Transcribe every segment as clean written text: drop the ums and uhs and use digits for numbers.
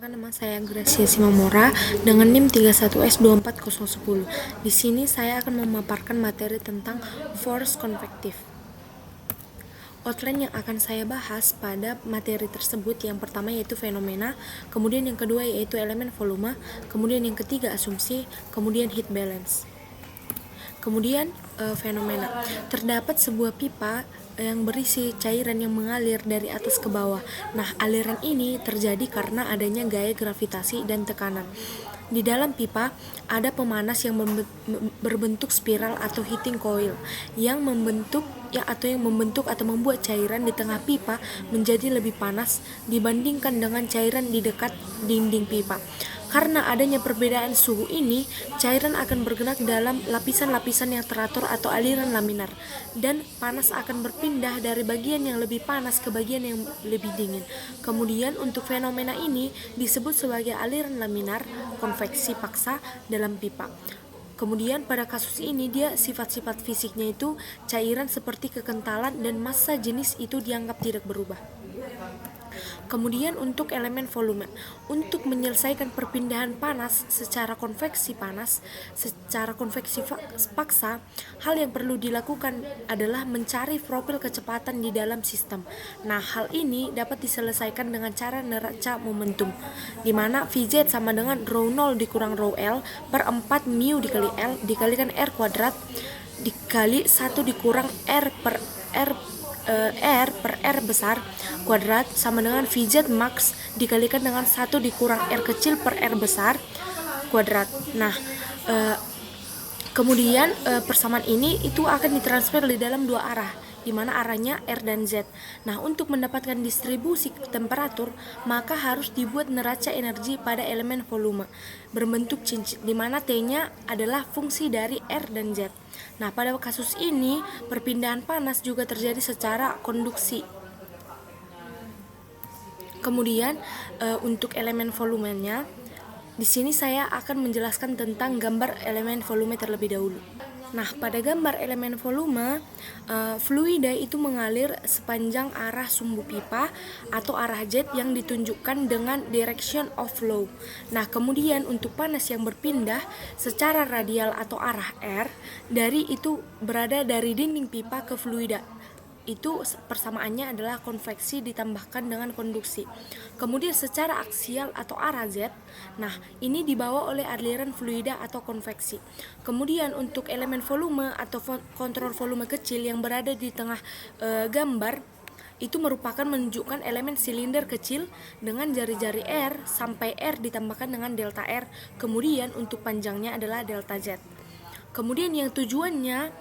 Perkenalkan, nama saya Gracia Simamora dengan NIM 31S24010. Di sini saya akan memaparkan materi tentang force convective. Outline yang akan saya bahas pada materi tersebut yang pertama yaitu fenomena, kemudian yang kedua yaitu elemen volume, kemudian yang ketiga asumsi, kemudian heat balance. Kemudian fenomena. Terdapat sebuah pipa yang berisi cairan yang mengalir dari atas ke bawah. Nah, aliran ini terjadi karena adanya gaya gravitasi dan tekanan. Di dalam pipa ada pemanas yang berbentuk spiral atau heating coil yang membentuk atau membuat cairan di tengah pipa menjadi lebih panas dibandingkan dengan cairan di dekat dinding pipa. Karena adanya perbedaan suhu ini, cairan akan bergerak dalam lapisan-lapisan yang teratur atau aliran laminar, dan panas akan berpindah dari bagian yang lebih panas ke bagian yang lebih dingin. Kemudian untuk fenomena ini disebut sebagai aliran laminar konveksi paksa dalam pipa. Kemudian pada kasus ini dia sifat-sifat fisiknya itu cairan seperti kekentalan dan massa jenis itu dianggap tidak berubah. Kemudian untuk elemen volume, untuk menyelesaikan perpindahan panas secara konveksi paksa, hal yang perlu dilakukan adalah mencari profil kecepatan di dalam sistem. Nah, hal ini dapat diselesaikan dengan cara neraca momentum, di mana Vz sama dengan rho 0 dikurang rho L per 4 mu dikali L dikalikan R kuadrat dikali 1 dikurang R per R besar kuadrat sama dengan Vz max dikalikan dengan 1 dikurang R kecil per R besar kuadrat. Nah, kemudian persamaan ini itu akan ditransfer di dalam dua arah, di mana arahnya R dan Z. Nah, untuk mendapatkan distribusi temperatur, maka harus dibuat neraca energi pada elemen volume berbentuk cincin, di mana T-nya adalah fungsi dari R dan Z. Nah, pada kasus ini perpindahan panas juga terjadi secara konduksi. Kemudian untuk elemen volumenya, di sini saya akan menjelaskan tentang gambar elemen volume terlebih dahulu. Nah, pada gambar elemen volume, fluida itu mengalir sepanjang arah sumbu pipa atau arah jet yang ditunjukkan dengan direction of flow. Nah, kemudian untuk panas yang berpindah secara radial atau arah R, berada dari dinding pipa ke fluida. Itu persamaannya adalah konveksi ditambahkan dengan konduksi. Kemudian secara aksial atau arah Z, nah ini dibawa oleh aliran fluida atau konveksi. Kemudian untuk elemen volume atau kontrol volume kecil yang berada di tengah gambar, itu merupakan menunjukkan elemen silinder kecil dengan jari-jari R sampai R ditambahkan dengan delta R. Kemudian untuk panjangnya adalah delta Z. Kemudian yang tujuannya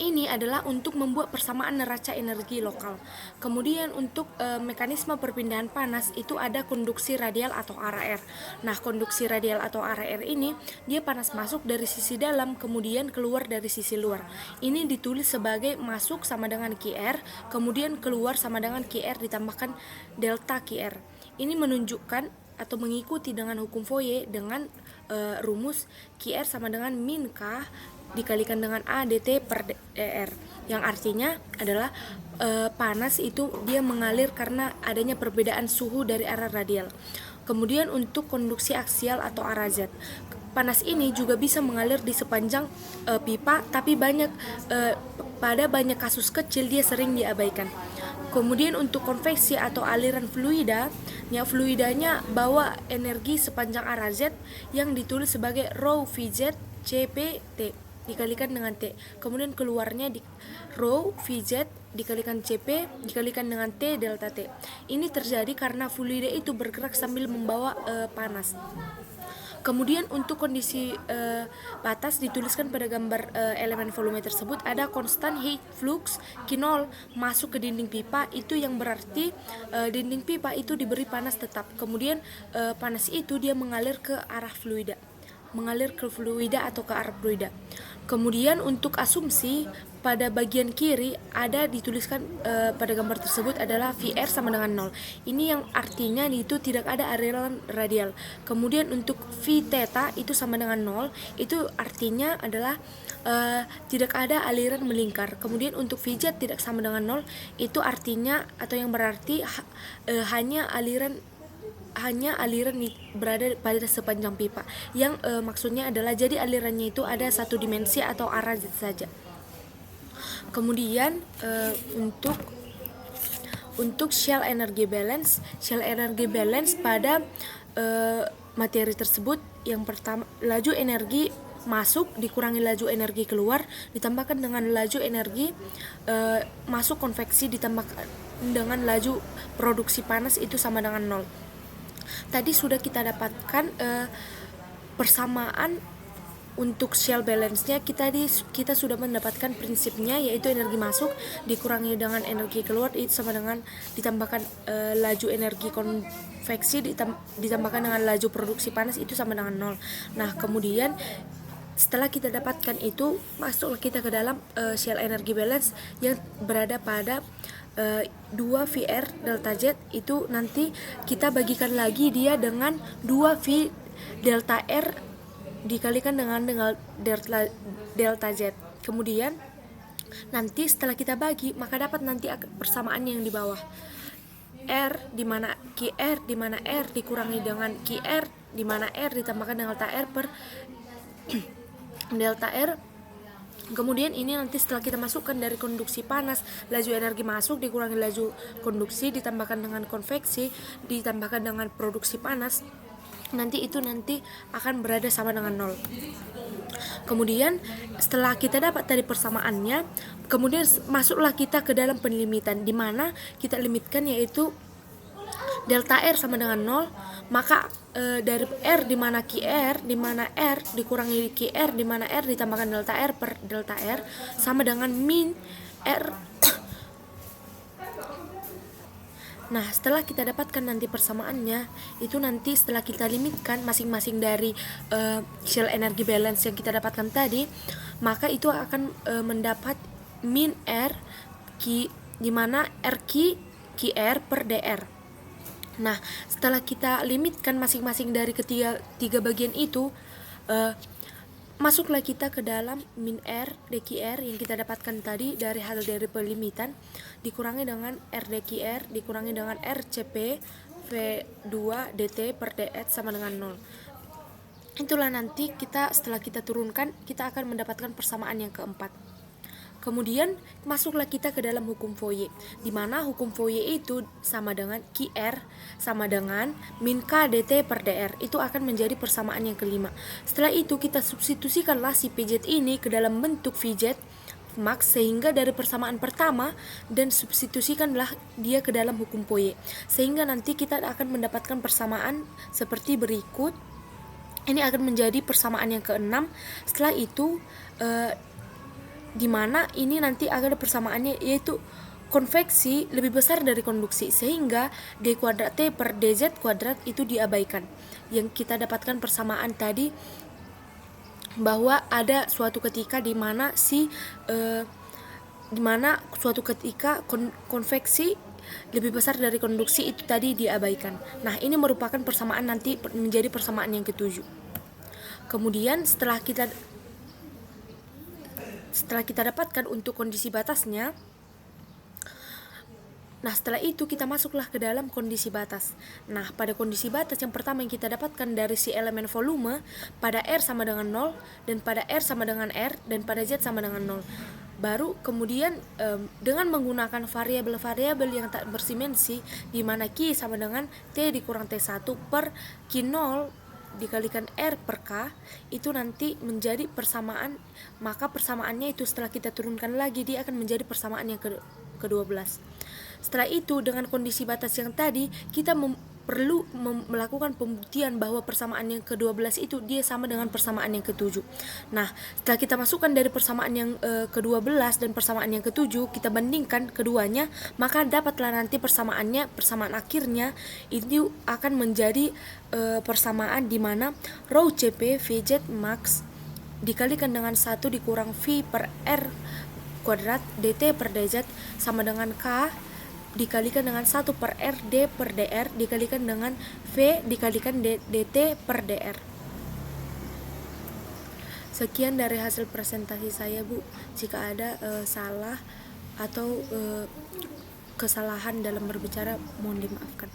ini adalah untuk membuat persamaan neraca energi lokal. Kemudian untuk mekanisme perpindahan panas itu ada konduksi radial atau arah R. Nah, konduksi radial atau arah R ini dia panas masuk dari sisi dalam kemudian keluar dari sisi luar. Ini ditulis sebagai masuk sama dengan QR, kemudian keluar sama dengan QR ditambahkan delta QR. Ini menunjukkan atau mengikuti dengan hukum Fourier dengan rumus QR sama dengan min K dikalikan dengan A dt per dr, yang artinya adalah panas itu dia mengalir karena adanya perbedaan suhu dari arah radial. Kemudian untuk konduksi aksial atau arah Z, panas ini juga bisa mengalir di sepanjang pipa, tapi pada banyak kasus kecil dia sering diabaikan. Kemudian untuk konveksi atau aliran fluidanya bawa energi sepanjang arah Z yang ditulis sebagai rho Vz Cp T dikalikan dengan T. Kemudian keluarnya rho Vz dikalikan Cp dikalikan dengan T delta T. Ini terjadi karena fluida itu bergerak sambil membawa panas. Kemudian untuk kondisi batas dituliskan pada gambar elemen volume tersebut ada constant heat flux Q0 masuk ke dinding pipa, itu yang berarti dinding pipa itu diberi panas tetap. Kemudian panas itu dia mengalir ke arah fluida, atau ke arah fluida. Kemudian untuk asumsi pada bagian kiri ada dituliskan pada gambar tersebut adalah VR sama dengan 0. Ini yang artinya itu tidak ada aliran radial. Kemudian untuk V theta itu sama dengan 0, itu artinya adalah tidak ada aliran melingkar. Kemudian untuk VZ tidak sama dengan 0, itu artinya atau yang berarti hanya aliran hanya aliran berada pada sepanjang pipa, yang maksudnya adalah jadi alirannya itu ada satu dimensi atau arah saja. Kemudian untuk Shell energy balance pada materi tersebut, yang pertama laju energi masuk dikurangi laju energi keluar ditambahkan dengan laju energi masuk konveksi ditambahkan dengan laju produksi panas itu sama dengan 0. Tadi sudah kita dapatkan persamaan untuk Shell balance-nya. Kita sudah mendapatkan prinsipnya, yaitu energi masuk dikurangi dengan energi keluar itu sama dengan ditambahkan laju energi konveksi ditambahkan dengan laju produksi panas itu sama dengan 0. Nah, kemudian setelah kita dapatkan itu, masuklah kita ke dalam Shell energy balance yang berada pada 2 VR delta Z. Itu nanti kita bagikan lagi dia dengan 2 V delta R dikalikan dengan delta Z. Kemudian nanti setelah kita bagi, maka dapat nanti persamaan yang di bawah. R di mana QR di mana R dikurangi dengan QR di mana R ditambahkan dengan delta R per delta R. Kemudian ini nanti setelah kita masukkan dari konduksi panas, laju energi masuk dikurangi laju konduksi ditambahkan dengan konveksi ditambahkan dengan produksi panas, nanti akan berada sama dengan 0. Kemudian setelah kita dapat dari persamaannya, kemudian masuklah kita ke dalam penlimitan, di mana kita limitkan yaitu delta R sama dengan 0, maka dari R di mana QR di mana R dikurangi QR di mana R ditambahkan delta R per delta R sama dengan min R. Nah, setelah kita dapatkan nanti persamaannya, itu nanti setelah kita limitkan masing-masing dari Shell energy balance yang kita dapatkan tadi, maka itu akan mendapat min R Q di mana RQ QR per DR. Nah, setelah kita limitkan masing-masing dari tiga bagian itu, masuklah kita ke dalam min R dQR yang kita dapatkan tadi dari hasil dari pelimitan dikurangi dengan R dQR dikurangi dengan RCP V2 DT per dS sama dengan 0. Itulah nanti setelah kita turunkan, kita akan mendapatkan persamaan yang keempat. Kemudian masuklah kita ke dalam hukum Fourier, di mana hukum Fourier itu sama dengan QR sama dengan min K dt per dr. Itu akan menjadi persamaan yang kelima. Setelah itu kita substitusikanlah si PZ ini ke dalam bentuk VZ max sehingga dari persamaan pertama, dan substitusikanlah dia ke dalam hukum Fourier sehingga nanti kita akan mendapatkan persamaan seperti berikut. Ini akan menjadi persamaan yang keenam. Setelah itu di mana ini nanti ada persamaannya yaitu konveksi lebih besar dari konduksi, sehingga d kuadrat T per dz kuadrat itu diabaikan. Yang kita dapatkan persamaan tadi bahwa ada suatu ketika di mana suatu ketika konveksi lebih besar dari konduksi itu tadi diabaikan. Nah, ini merupakan persamaan nanti menjadi persamaan yang ketujuh. Kemudian setelah kita dapatkan untuk kondisi batasnya, nah setelah itu kita masuklah ke dalam kondisi batas. Nah, pada kondisi batas yang pertama yang kita dapatkan dari si elemen volume, pada R sama dengan 0, dan pada R sama dengan R, dan pada Z sama dengan 0. Baru kemudian dengan menggunakan variabel-variabel yang tak berdimensi, di mana Q sama dengan T dikurang T1 per Q0 dikalikan R per K, itu nanti menjadi persamaan. Maka persamaannya itu setelah kita turunkan lagi, dia akan menjadi persamaan yang ke-12. Setelah itu dengan kondisi batas yang tadi, kita perlu melakukan pembuktian bahwa persamaan yang ke-12 itu dia sama dengan persamaan yang ke-7. Nah, setelah kita masukkan dari persamaan yang ke-12 dan persamaan yang ke-7, kita bandingkan keduanya, maka dapatlah nanti persamaan akhirnya itu akan menjadi persamaan di mana rho CP VZ max dikalikan dengan 1 dikurang V per R kuadrat DT per DZ sama dengan K dikalikan dengan 1 per R D per DR dikalikan dengan V dikalikan DT per DR. Sekian dari hasil presentasi saya, Bu. Jika ada salah atau kesalahan dalam berbicara, mohon dimaafkan.